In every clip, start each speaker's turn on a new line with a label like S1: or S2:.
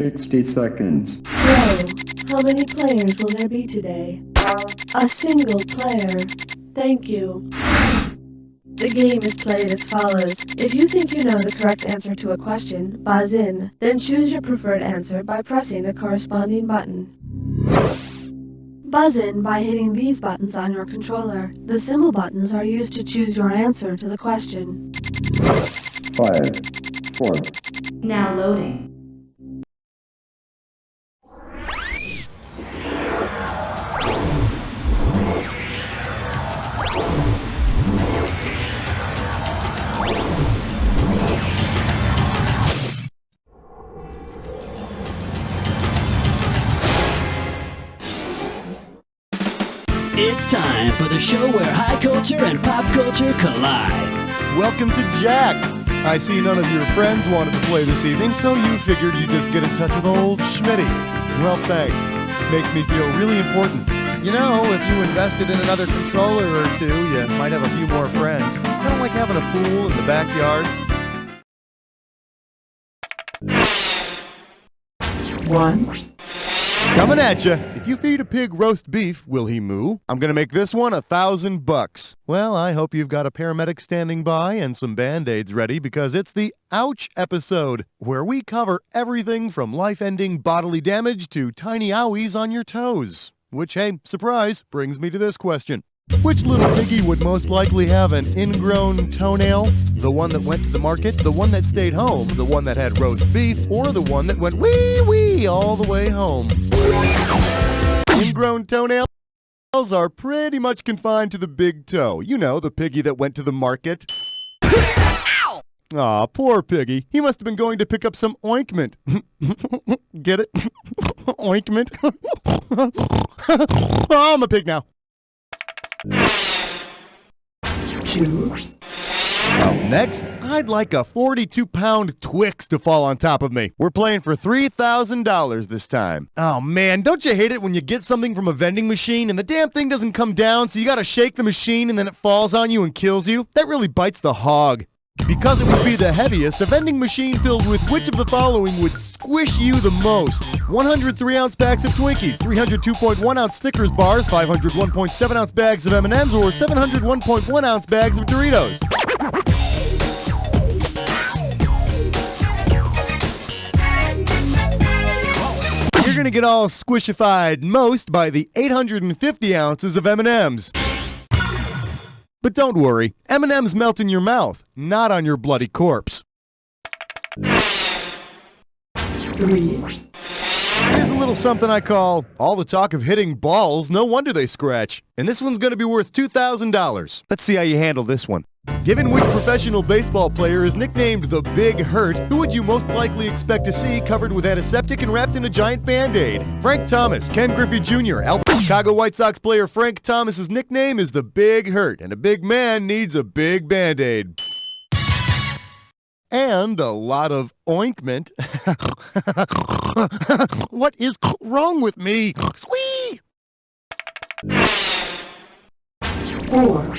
S1: 60 seconds.
S2: Hello. How many players will there be today? A single player. Thank you. The game is played as follows. If you think you know the correct answer to a question, buzz in. Then choose your preferred answer by pressing the corresponding button. Buzz in by hitting these buttons on your controller. The symbol buttons are used to choose your answer to the question.
S1: 5, 4.
S3: Now loading.
S4: It's time for the show where high culture and pop culture collide.
S5: Welcome to Jack. I see none of your friends wanted to play this evening, so you figured you'd just get in touch with old Schmitty. Well, thanks. Makes me feel really important. You know, if you invested in another controller or two, you might have a few more friends. Kind of like having a pool in the backyard.
S3: 1.
S5: Coming at ya. If you feed a pig roast beef, will he moo? I'm gonna make this one $1,000. Well, I hope you've got a paramedic standing by and some Band-Aids ready because it's the Ouch episode, where we cover everything from life-ending bodily damage to tiny owies on your toes. Which, hey, surprise, brings me to this question. Which little piggy would most likely have an ingrown toenail? The one that went to the market, the one that stayed home, the one that had roast beef, or the one that went wee-wee all the way home? Ingrown toenails are pretty much confined to the big toe. You know, the piggy that went to the market. Aw, poor piggy. He must have been going to pick up some ointment. Get it? Ointment? Oh, I'm a pig now.
S3: 2.
S5: Up next, I'd like a 42-pound Twix to fall on top of me. We're playing for $3,000 this time. Oh man, don't you hate it when you get something from a vending machine and the damn thing doesn't come down, so you gotta shake the machine and then it falls on you and kills you? That really bites the hog. Because it would be the heaviest, a vending machine filled with which of the following would squish you the most? 103-ounce packs of Twinkies, 302.1-ounce Snickers bars, 501.7-ounce bags of M&Ms, or 701.1-ounce bags of Doritos? You're gonna get all squishified most by the 850 ounces of M&Ms. But don't worry, M&Ms melt in your mouth, not on your bloody corpse.
S3: 3.
S5: Here's a little something I call, all the talk of hitting balls, no wonder they scratch. And this one's gonna be worth $2,000. Let's see how you handle this one. Given which professional baseball player is nicknamed the Big Hurt, who would you most likely expect to see covered with antiseptic and wrapped in a giant Band-Aid? Frank Thomas, Ken Griffey Jr., Chicago White Sox player Frank Thomas's nickname is the Big Hurt, and a big man needs a big Band-Aid. And a lot of ointment. What is wrong with me? Squee!
S3: 4.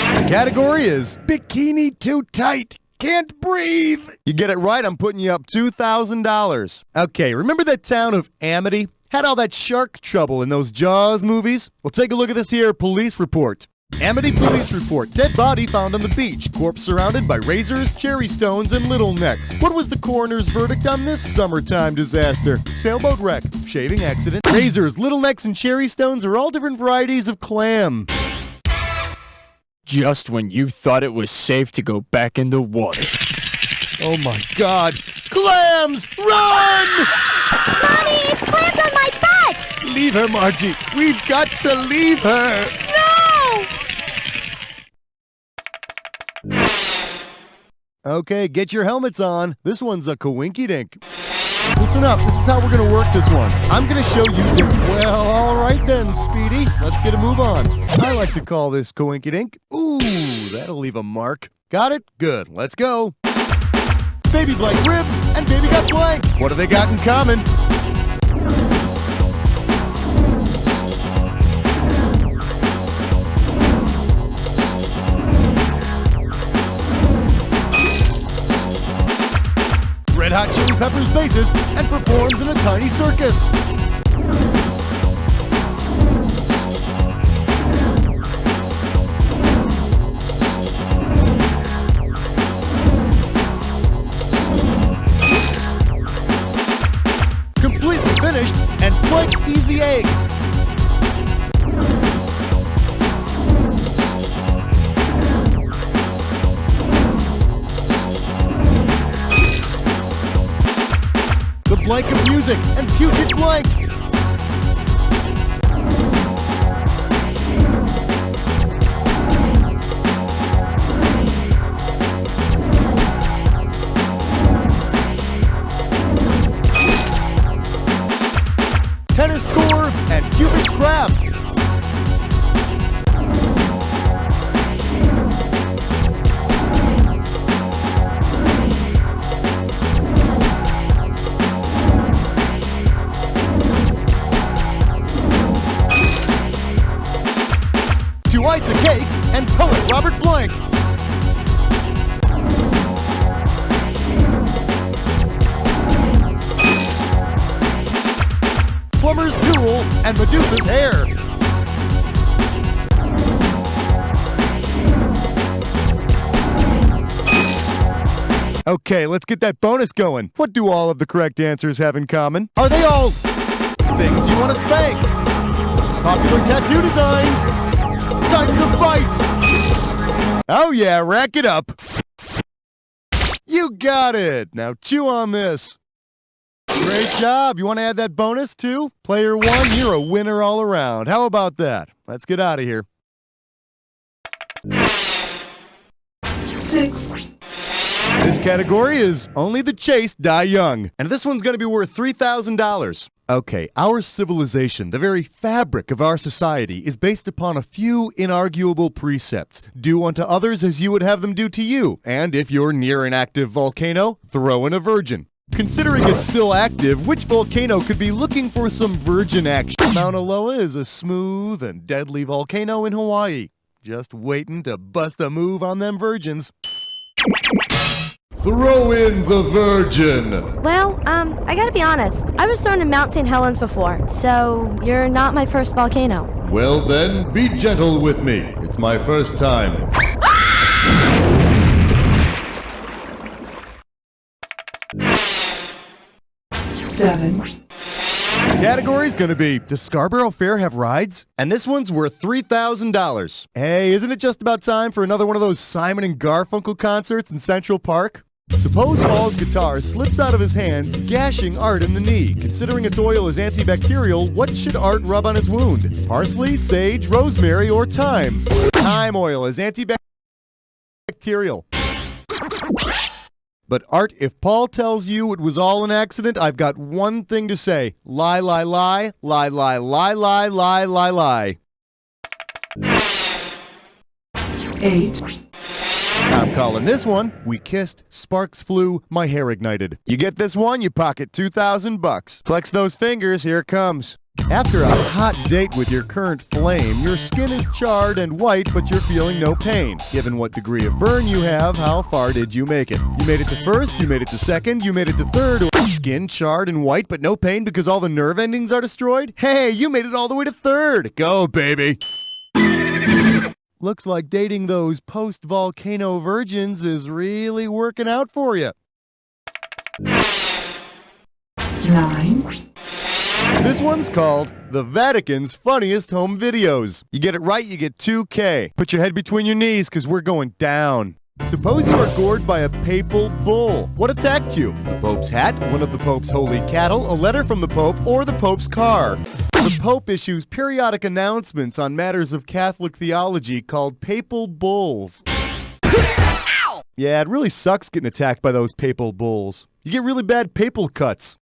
S5: The category is Bikini Too Tight. Can't breathe. You get it right, I'm putting you up $2,000. Okay, remember that town of Amity? Had all that shark trouble in those Jaws movies? Well, take a look at this here police report. Amity Police Report. Dead body found on the beach. Corpse surrounded by razors, cherry stones, and little necks. What was the coroner's verdict on this summertime disaster? Sailboat wreck, shaving accident. Razors, little necks, and cherry stones are all different varieties of clam.
S6: Just when you thought it was safe to go back in the water.
S5: Oh my God. Clams! Run!
S7: Mommy, it's clams on my butt!
S5: Leave her, Margie. We've got to leave her.
S7: No!
S5: Okay, get your helmets on. This one's a coinky-dink. Listen up, this is how we're gonna work this one. I'm gonna show you the... Well, alright then, Speedy. Let's get a move on. I like to call this coinky-dink. Ooh, that'll leave a mark. Got it? Good, let's go. Baby blank ribs and baby got blank. What do they got in common? Hot Chili Peppers bassist and performs in a tiny circus. Completely finished and quite easy egg. The blank of music and Puget blank. Tennis score and Cupid's craft. To ice a cake and poet Robert Blank. Plumber's Duel and Medusa's hair. Okay, let's get that bonus going. What do all of the correct answers have in common? Are they all things you want to spank? Popular tattoo designs? Types of fights? Oh yeah, rack it up. You got it. Now chew on this. Great job. You want to add that bonus too? Player one, you're a winner all around. How about that? Let's get out of here.
S3: 6,
S5: This category is Only the Chaste Die Young. And this one's going to be worth $3,000. Okay, our civilization, the very fabric of our society, is based upon a few inarguable precepts. Do unto others as you would have them do to you. And if you're near an active volcano, throw in a virgin. Considering it's still active, which volcano could be looking for some virgin action? Mauna Loa is a smooth and deadly volcano in Hawaii. Just waiting to bust a move on them virgins. Throw in the virgin!
S7: Well, I gotta be honest. I was thrown in Mount St. Helens before, so you're not my first volcano.
S5: Well then, be gentle with me. It's my first time.
S3: 7,
S5: Category's gonna be, does Scarborough Fair have rides? And this one's worth $3,000. Hey, isn't it just about time for another one of those Simon and Garfunkel concerts in Central Park? Suppose Paul's guitar slips out of his hands, gashing Art in the knee. Considering its oil is antibacterial, what should Art rub on his wound? Parsley, sage, rosemary, or thyme? Thyme oil is antibacterial. But Art, if Paul tells you it was all an accident, I've got one thing to say. Lie, lie, lie, lie, lie, lie, lie, lie, lie, lie.
S3: 8,
S5: I'm calling this one, We Kissed, Sparks Flew, My Hair Ignited. You get this one, you pocket $2,000. Flex those fingers, here it comes. After a hot date with your current flame, your skin is charred and white, but you're feeling no pain. Given what degree of burn you have, how far did you make it? You made it to first, you made it to second, you made it to third, or skin charred and white, but no pain because all the nerve endings are destroyed? Hey, you made it all the way to third. Go, baby. Looks like dating those post-volcano virgins is really working out for you.
S3: 9,
S5: This one's called The Vatican's Funniest Home Videos. You get it right, you get $2K. Put your head between your knees, because we're going down. Suppose you are gored by a papal bull. What attacked you? The Pope's hat, one of the Pope's holy cattle, a letter from the Pope, or the Pope's car? The Pope issues periodic announcements on matters of Catholic theology called papal bulls. Yeah, it really sucks getting attacked by those papal bulls. You get really bad papal cuts.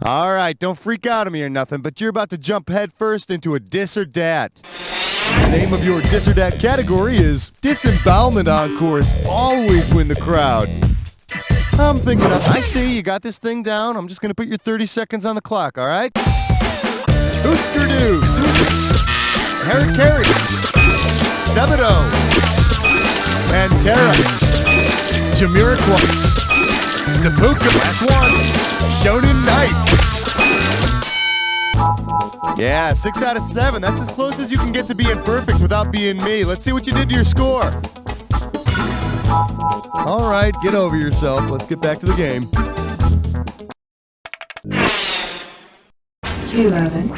S5: All right, don't freak out on me or nothing, but you're about to jump headfirst into a dis or dat. The name of your dis or dat category is Disembowelment Encores. Always win the crowd. I'm thinking I see you got this thing down. I'm just going to put your 30 seconds on the clock, all right? Oosker-doo, Harry-Carry, Sebadoh, Pantera, Jamiroquai. Seppuku. Last one. Shonen Knight. Yeah, 6 out of 7. That's as close as you can get to being perfect without being me. Let's see what you did to your score. All right, get over yourself. Let's get back to the game.
S3: 11,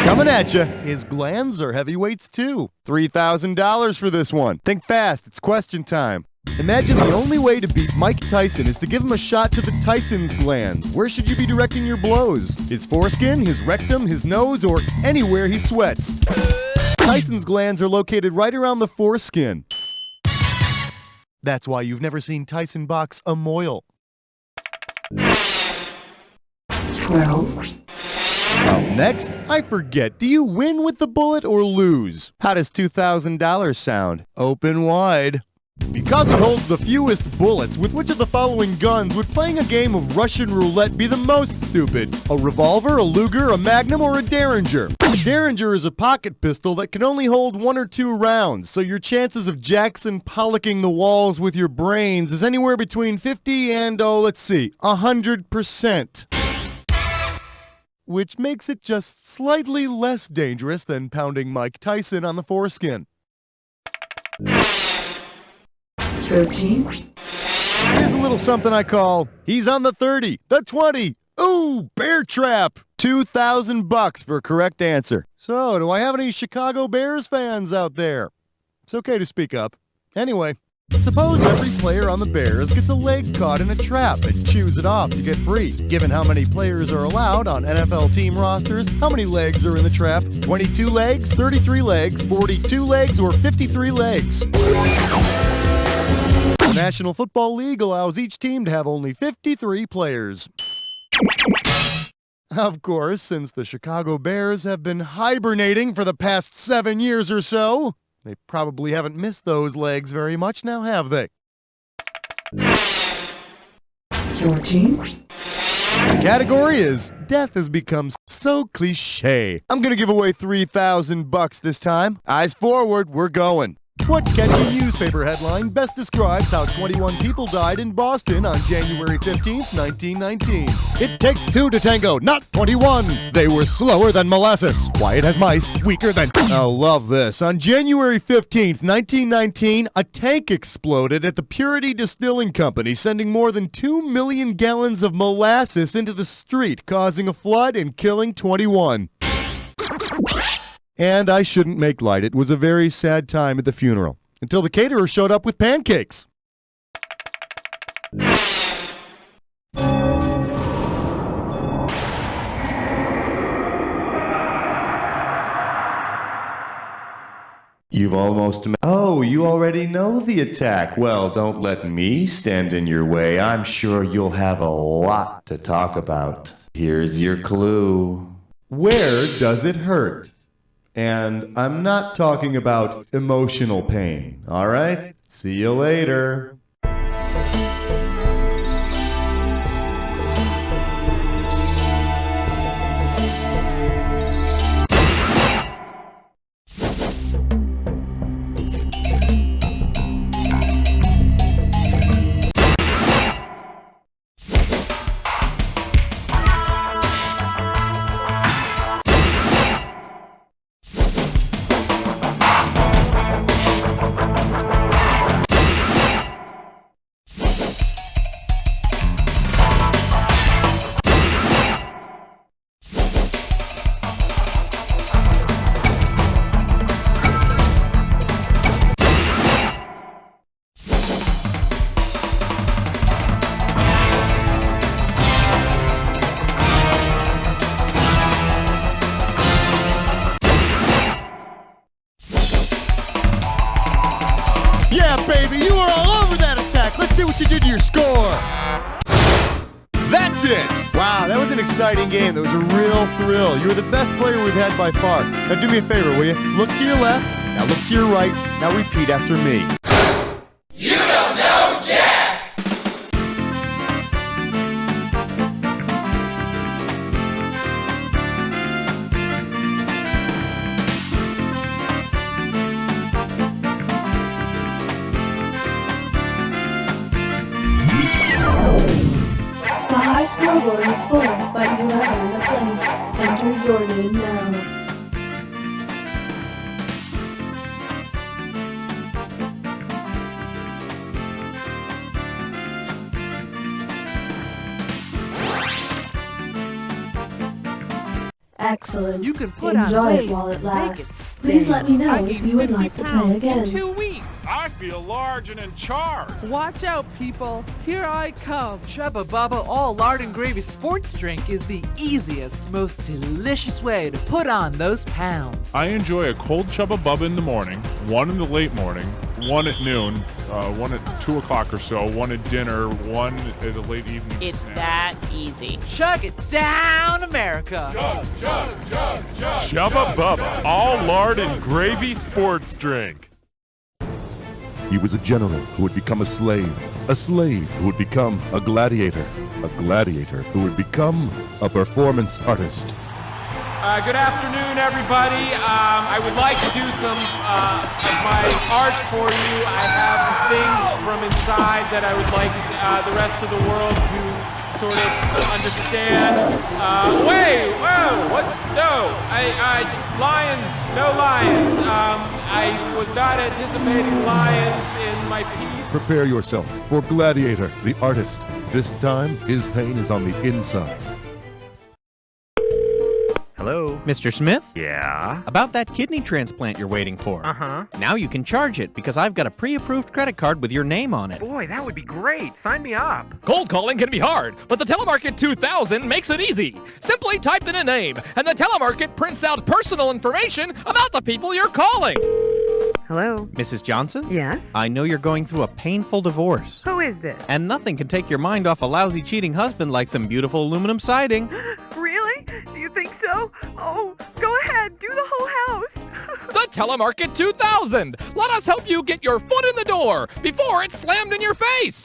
S5: Coming at you. His glands are heavyweights too. $3,000 for this one. Think fast. It's question time. Imagine the only way to beat Mike Tyson is to give him a shot to the Tyson's glands. Where should you be directing your blows? His foreskin, his rectum, his nose, or anywhere he sweats? Tyson's glands are located right around the foreskin. That's why you've never seen Tyson box a moil.
S3: 12,
S5: Next, I forget, do you win with the bullet or lose? How does $2,000 sound? Open wide. Because it holds the fewest bullets, with which of the following guns would playing a game of Russian roulette be the most stupid? A revolver, a Luger, a Magnum, or a Derringer? A Derringer is a pocket pistol that can only hold 1 or 2 rounds, so your chances of Jackson Pollocking the walls with your brains is anywhere between 50 and, 100%. Which makes it just slightly less dangerous than pounding Mike Tyson on the foreskin.
S3: 13,
S5: Here's a little something I call, he's on the 30, the 20. Ooh, bear trap. $2,000 for a correct answer. So, do I have any Chicago Bears fans out there? It's okay to speak up. Anyway, suppose every player on the Bears gets a leg caught in a trap and chews it off to get free. Given how many players are allowed on NFL team rosters, how many legs are in the trap? 22 legs, 33 legs, 42 legs, or 53 legs? The National Football League allows each team to have only 53 players. Of course, since the Chicago Bears have been hibernating for the past 7 years or so, they probably haven't missed those legs very much now, have they?
S3: 14,
S5: The category is death has become so cliche. I'm gonna give away $3,000 this time. Eyes forward, we're going. What catchy newspaper headline best describes how 21 people died in Boston on January 15th, 1919? It takes 2 to tango, not 21. They were slower than molasses, quiet as mice, weaker than... I love this. On January 15th, 1919, a tank exploded at the Purity Distilling Company, sending more than 2 million gallons of molasses into the street, causing a flood and killing 21. And I shouldn't make light. It was a very sad time at the funeral, until the caterer showed up with pancakes. You've almost... Oh, you already know the attack. Well, don't let me stand in your way. I'm sure you'll have a lot to talk about. Here's your clue. Where does it hurt? And I'm not talking about emotional pain, all right? See you later. Yeah, baby, you were all over that attack. Let's see what you did to your score. That's it. Wow, that was an exciting game. That was a real thrill. You were the best player we've had by far. Now do me a favor, will you? Look to your left. Now look to your right. Now repeat after me.
S8: You don't know Jack!
S2: scoreboard is full, but you have earned a place. Enter your name now. Excellent.
S9: You can put
S2: Enjoy
S9: on weight,
S2: it while it
S9: make
S2: lasts.
S9: it
S2: Please
S9: stay.
S2: let me know
S9: I
S2: if
S9: gained
S2: you would
S9: 50
S2: like to play
S9: pounds
S2: again.
S9: in 2 weeks.
S10: I feel large and in charge.
S9: Watch out, people. Here I come. Chubba Bubba All Lard and Gravy Sports Drink is the easiest, most delicious way to put on those pounds.
S10: I enjoy a cold Chubba Bubba in the morning, one in the late morning, one at noon, one at 2 o'clock or so, one at dinner, one at the late evening.
S11: It's
S10: snack.
S11: that easy.
S9: Chug it down, America.
S10: Chug, chug, chug, chug. Chubba Bubba All Lard and Gravy Sports Drink.
S5: He was a general who would become a slave who would become a gladiator who would become a performance artist.
S12: Good afternoon, everybody. I would like to do some of my art for you. I have things from inside that I would like the rest of the world to sort of understand. Wait, whoa, what? No, lions, no lions. I was not anticipating lions in my piece.
S5: Prepare yourself for Gladiator, the artist. This time, his pain is on the inside.
S13: Hello?
S14: Mr. Smith?
S13: Yeah?
S14: About that kidney transplant you're waiting for.
S13: Uh-huh.
S14: Now you can charge it because I've got a pre-approved credit card with your name on it.
S13: Boy, that would be great. Sign me up.
S15: Cold calling can be hard, but the Telemarket 2000 makes it easy. Simply type in a name, and the Telemarket prints out personal information about the people you're calling.
S16: Hello?
S14: Mrs. Johnson?
S16: Yes?
S14: I know you're going through a painful divorce.
S16: Who is this?
S14: And nothing can take your mind off a lousy cheating husband like some beautiful aluminum siding.
S16: Really? Do you think so? Oh, go ahead. Do the whole house.
S15: The Telemarket 2000. Let us help you get your foot in the door before it's slammed in your face.